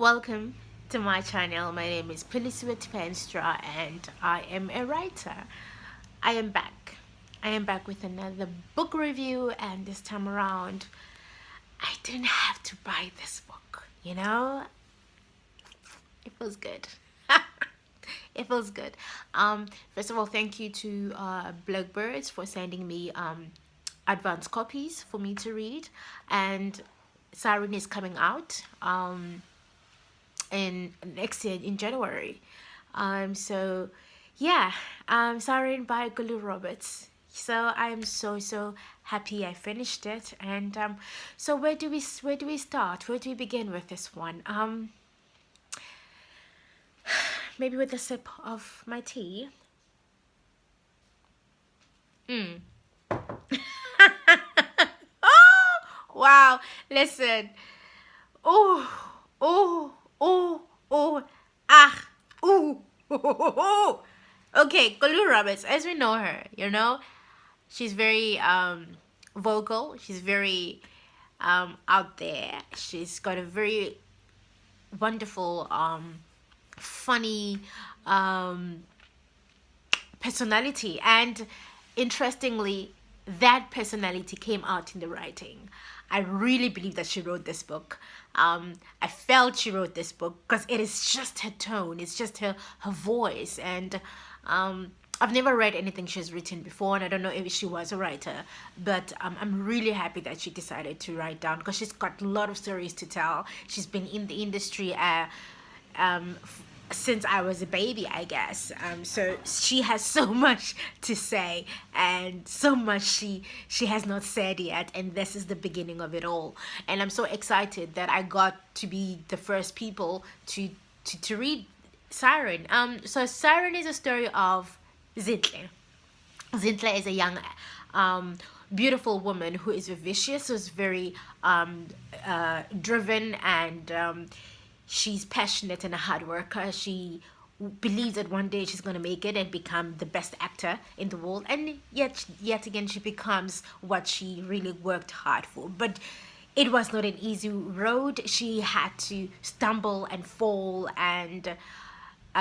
Welcome to my channel. My name is Piliswet Penstra and I am a writer. I am back. I am back with another book review, and this time around I didn't have to buy this book, It feels good. It feels good. First of all, thank you to Blackbirds for sending me advance copies for me to read, and Siren is coming out in next year in January. So yeah, Siren by Kuli Roberts. So I'm so happy I finished it. And so where do we start? Where do we begin with this one? Maybe with a sip of my tea. Oh wow! Listen. Oh oh oh oh ah ooh. Okay, Kuli Roberts, as we know her, she's very vocal. She's very out there. She's got a very wonderful funny um personality, and interestingly, that personality came out in the writing. I really believe that she wrote this book. I felt she wrote this book because it is just her tone, it's just her voice. And I've never read anything she's written before, and I don't know if she was a writer, but I'm really happy that she decided to write down, because she's got a lot of stories to tell. She's been in the industry um, since I was a baby, I guess. So she has so much to say, and so much she has not said yet, and this is the beginning of it all. And I'm so excited that I got to be the first people to read Siren. So Siren is a story of Zinhle. Zinhle is a young, beautiful woman who is vivacious, who's very driven, and she's passionate and a hard worker. She believes that one day she's going to make it and become the best actor in the world, and yet again she becomes what she really worked hard for. But it was not an easy road. She had to stumble and fall and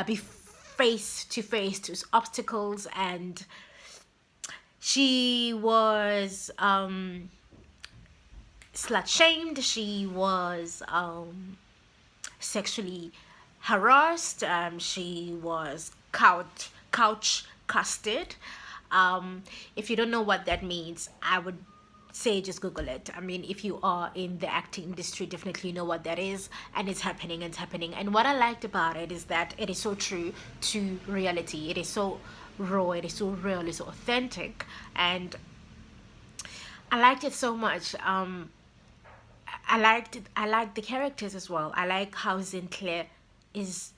be face to face to obstacles, and she was slut shamed. She was sexually harassed. She was couch casted. If you don't know what that means, I would say just Google it. I mean, if you are in the acting industry, definitely know what that is, and it's happening. It's happening. And what I liked about it is that it is so true to reality. It is so raw. It is so real. It's so authentic, and I liked it so much. I liked it. I liked the characters as well. I like how Zinhle is.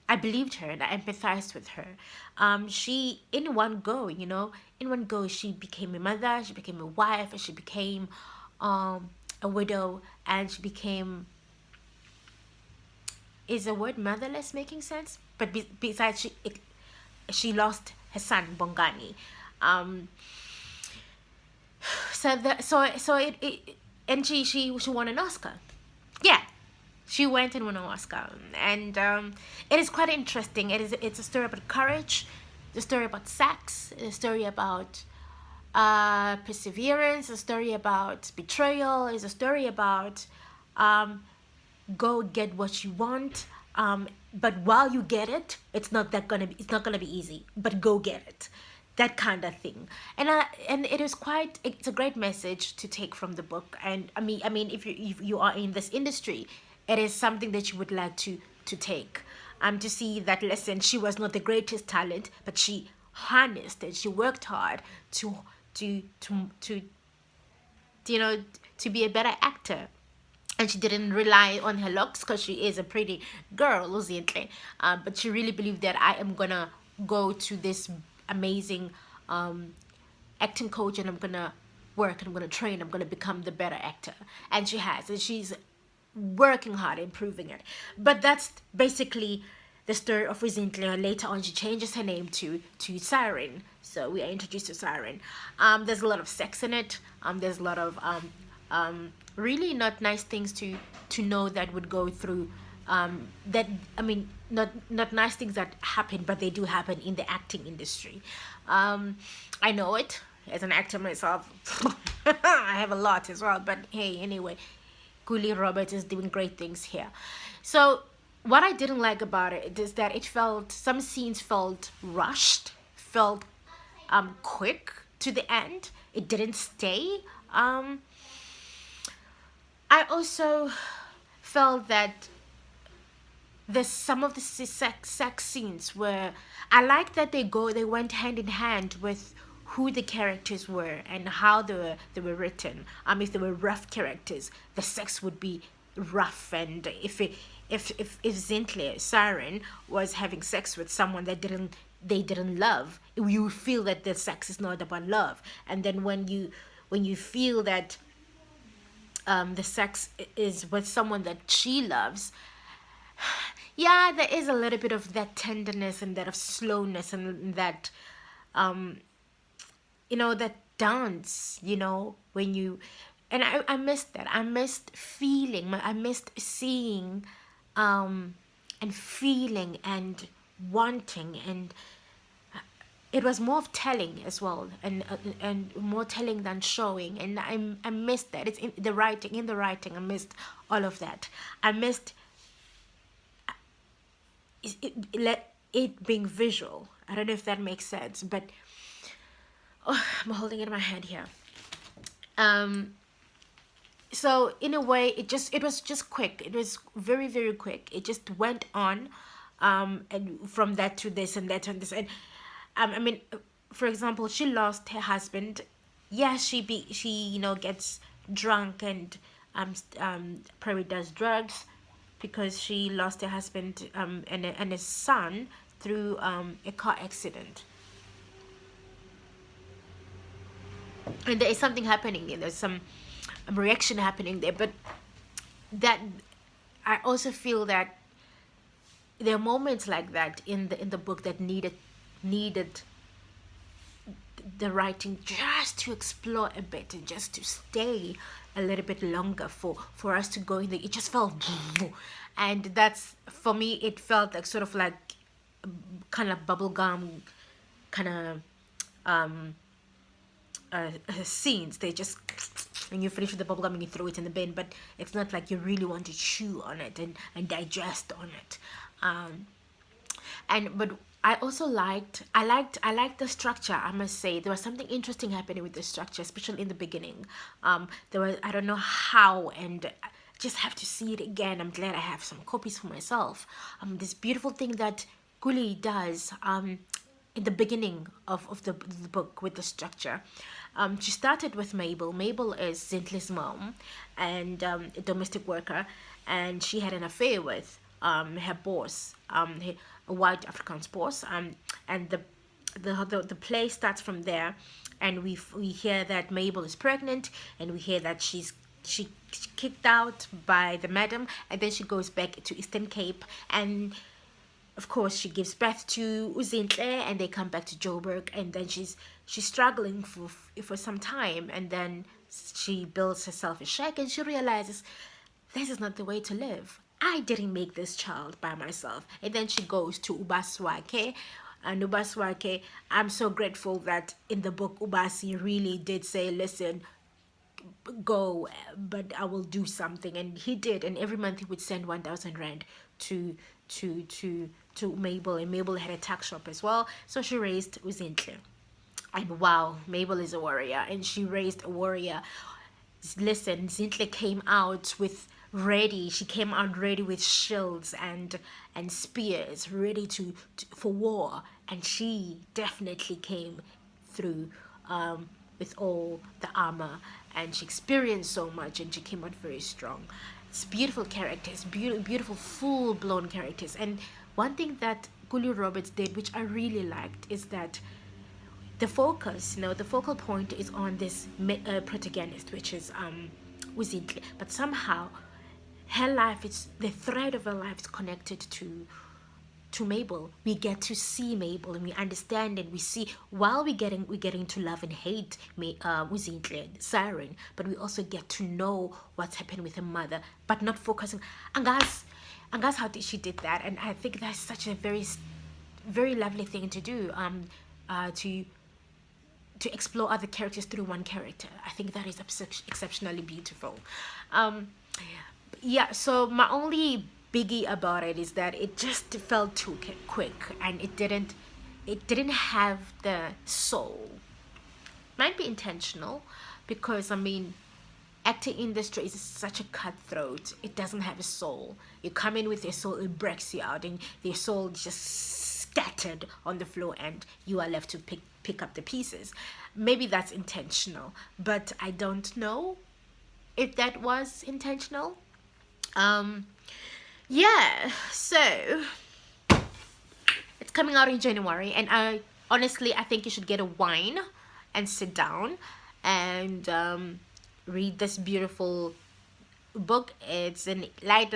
I believed her and I empathized with her. She, in one go, in one go, she became a mother, she became a wife, and she became a widow, and she became. Is the word motherless making sense? But besides, she lost her son Bongani. Um, so and she won an Oscar. Yeah, she went and won an Oscar, and it is quite interesting. It's a story about courage, a story about sex, a story about perseverance, a story about betrayal, is a story about um, go get what you want. But while you get it, it's not gonna be easy. But go get it, that kind of thing. And it's a great message to take from the book. And I mean, if you are in this industry, it is something that you would like to take. To see that, listen, she was not the greatest talent, but she harnessed it. She worked hard to you know to be a better actor, and she didn't rely on her looks, because she is a pretty girl, Zinhle. But she really believed that I am gonna go to this amazing acting coach, and I'm gonna work, and I'm gonna train, I'm gonna become the better actor. And she has, and she's working hard, improving it. But that's basically the story of Zinhle. Later on, she changes her name to Siren. So we are introduced to Siren. There's a lot of sex in it. There's a lot of really not nice things to to know that would go through that. I mean, not nice things that happen, but they do happen in the acting industry. I know it as an actor myself. I have a lot as well, but hey, anyway, Kuli Roberts is doing great things here. So what I didn't like about it is that it felt, some scenes felt rushed, felt quick to the end. It didn't stay. I also felt that some of the sex scenes were, I like that they went hand in hand with who the characters were and how they were written. If they were rough characters, the sex would be rough, and if Zinhle, Siren, was having sex with someone that they didn't love, you feel that the sex is not about love. And then when you feel that the sex is with someone that she loves, yeah, there is a little bit of that tenderness and that of slowness and that that dance, when you, and I missed that. I missed feeling, I missed seeing and feeling and wanting, and it was more of telling as well, and more telling than showing, and I missed that. It's in the writing. I missed all of that. I missed it being visual. I don't know if that makes sense, but I'm holding it in my hand here. So in a way, it was just quick. It was very, very quick. It just went on, and from that to this and that to this, and I mean, for example, she lost her husband. Yeah, she gets drunk and probably does drugs, because she lost her husband and his son through a car accident. And there is something happening, and there's some reaction happening there, but that, I also feel that there are moments like that in the book that needed the writing just to explore a bit, and just to stay a little bit longer for us to go in. It just felt and that's, for me, it felt like sort of like kind of bubblegum kind of scenes. They just, when you finish with the bubblegum and you throw it in the bin, but it's not like you really want to chew on it and digest on it. But I also liked the structure. I must say there was something interesting happening with the structure, especially in the beginning. There was, I don't know how, and I just have to see it again. I'm glad I have some copies for myself. This beautiful thing that Kuli does in the beginning of the book with the structure. She started with Mabel. Mabel is Zinhle's mom and a domestic worker, and she had an affair with her boss, a white Afrikaans boss, and the play starts from there, and we hear that Mabel is pregnant, and we hear that she kicked out by the madam, and then she goes back to Eastern Cape, and of course she gives birth to Zinhle, and they come back to Joburg, and then she's struggling for some time, and then she builds herself a shack, and she realizes this is not the way to live. I didn't make this child by myself. And then she goes to Ubaswake, and Ubaswake, I'm so grateful that in the book Ubasi really did say, listen, go, but I will do something. And he did, and every month he would send 1,000 rand to Mabel, and Mabel had a tuck shop as well, so she raised Zinhle. And wow, Mabel is a warrior, and she raised a warrior. Listen, Zinhle came out ready with shields and spears, ready for war, and she definitely came through with all the armor, and she experienced so much, and she came out very strong. It's beautiful characters, beautiful full-blown characters. And one thing that Kuli Roberts did, which I really liked, is that the focal point is on this protagonist, which is Zinhle, but somehow her life, the thread of her life is connected to to Mabel. We get to see Mabel and we understand it. We see while we're getting to love and hate with Zinhle, Siren, but we also get to know what's happened with her mother, but not focusing. And guys, how she did that, and I think that's such a very lovely thing to do. To explore other characters through one character. I think that is exceptionally beautiful. Yeah, so my only biggie about it is that it just felt too quick, and it didn't have the soul. Might be intentional, because I mean, acting industry is such a cutthroat. It doesn't have a soul. You come in with your soul, it breaks you out, and your soul just scattered on the floor, and you are left to pick up the pieces. Maybe that's intentional, but I don't know if that was intentional. Yeah, so it's coming out in January, and I think you should get a wine and sit down and read this beautiful book. It's a light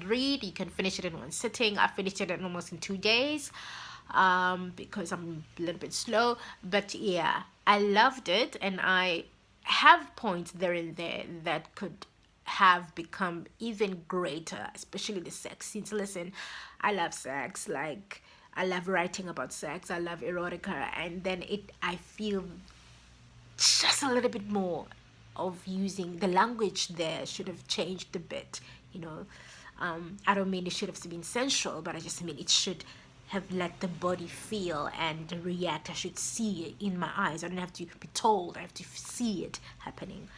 read. You can finish it in one sitting. I finished it in almost in 2 days, because I'm a little bit slow. But yeah, I loved it, and I have points there and there that could have become even greater, especially the sex scenes. Listen, I love sex. Like, I love writing about sex. I love erotica, and then I feel just a little bit more of using the language there should have changed a bit, you know. I don't mean it should have been sensual, but I just mean it should have let the body feel and react. I should see it in my eyes. I don't have to be told. I have to see it happening.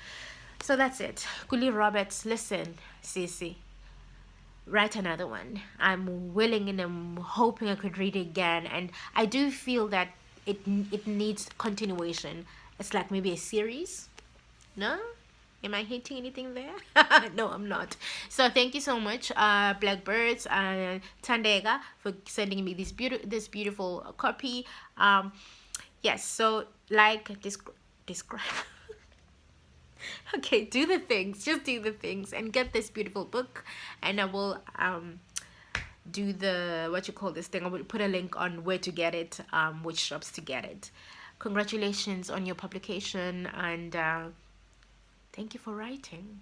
So that's it. Kuli Roberts, listen, Sissy, write another one. I'm willing and I'm hoping I could read it again. And I do feel that it needs continuation. It's like maybe a series. No? Am I hinting anything there? No, I'm not. So thank you so much, Blackbirds and Tandega, for sending me this beautiful copy. Yes. So describe. Okay, do the things. Just do the things and get this beautiful book. And I will do the what you call this thing. I will put a link on where to get it, which shops to get it. Congratulations on your publication, and thank you for writing.